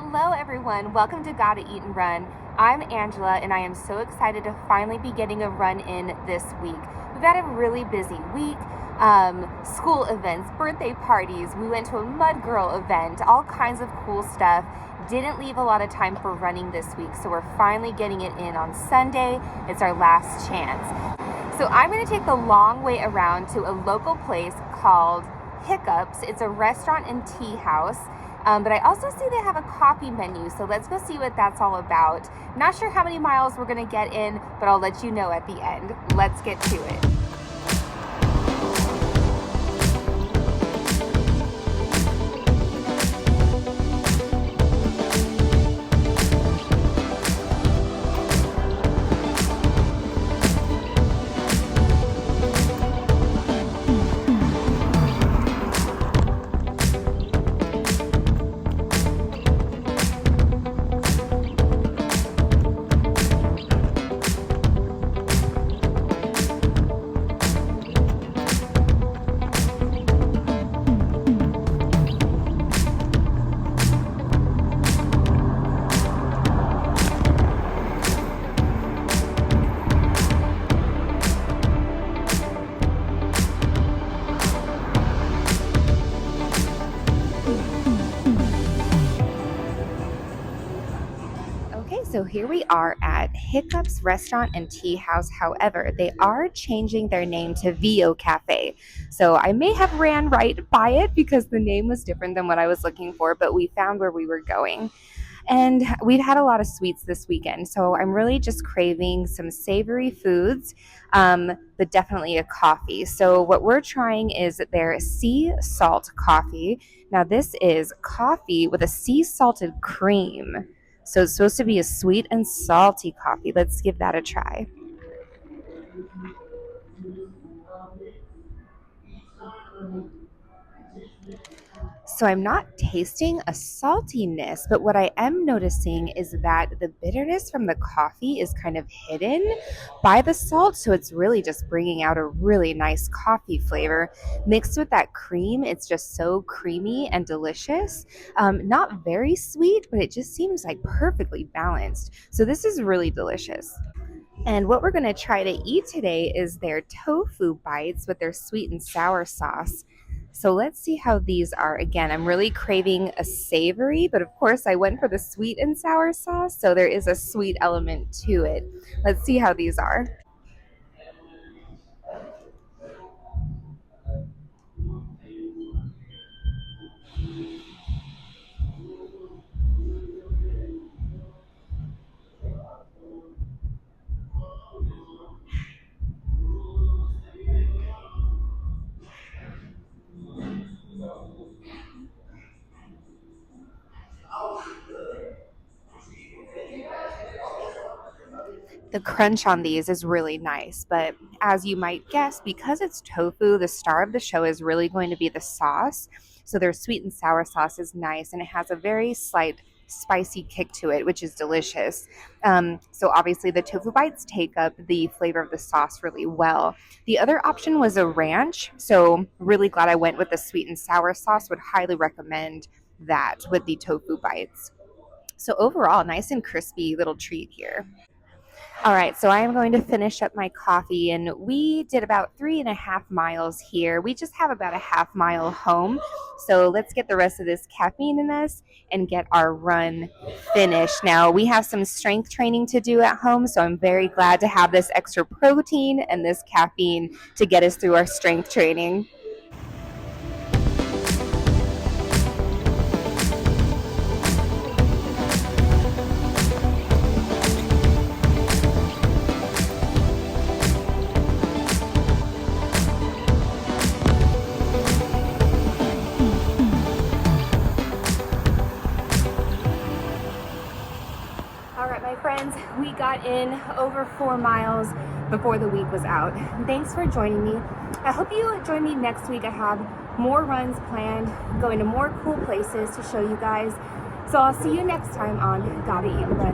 Hello everyone, welcome to Gotta Eat and Run. I'm Angela and I am so excited to finally be getting a run in this week. We've had a really busy week, school events, birthday parties, we went to a Mud Girl event, all kinds of cool stuff. Didn't leave a lot of time for running this week, so we're finally getting it in on Sunday. It's our last chance. So I'm gonna take the long way around to a local place called Hiccups. It's a restaurant and tea house. But I also see they have a coffee menu, so let's go see what that's all about. Not sure how many miles we're gonna get in, but I'll let you know at the end. Let's get to it. Okay, so here we are at Hiccups Restaurant and Tea House. However, they are changing their name to VO Cafe. So I may have ran right by it because the name was different than what I was looking for, but we found where we were going. And we've had a lot of sweets this weekend, so I'm really just craving some savory foods, but definitely a coffee. So what we're trying is their sea salt coffee. Now this is coffee with a sea salted cream. So it's supposed to be a sweet and salty coffee. Let's give that a try. So I'm not tasting a saltiness, but what I am noticing is that the bitterness from the coffee is kind of hidden by the salt. So it's really just bringing out a really nice coffee flavor. Mixed with that cream, it's just so creamy and delicious. Not very sweet, but it just seems like perfectly balanced. So this is really delicious. And what we're going to try to eat today is their tofu bites with their sweet and sour sauce. So let's see how these are. Again, I'm really craving a savory, but of course I went for the sweet and sour sauce, so there is a sweet element to it. Let's see how these are. The crunch on these is really nice, but as you might guess, because it's tofu, the star of the show is really going to be the sauce. So their sweet and sour sauce is nice, and it has a very slight spicy kick to it, which is delicious. So obviously the tofu bites take up the flavor of the sauce really well. The other option was a ranch, so really glad I went with the sweet and sour sauce. Would highly recommend that with the tofu bites. So overall, nice and crispy little treat here. All right, so I am going to finish up my coffee, and we did about 3.5 miles here. We just have about a half mile home. So let's get the rest of this caffeine in us and get our run finished. Now, we have some strength training to do at home, so I'm very glad to have this extra protein and this caffeine to get us through our strength training. All right, my friends, we got in over 4 miles before the week was out. Thanks for joining me. I hope you join me next week. I have more runs planned, going to more cool places to show you guys. So I'll see you next time on Gotta Eat and Run.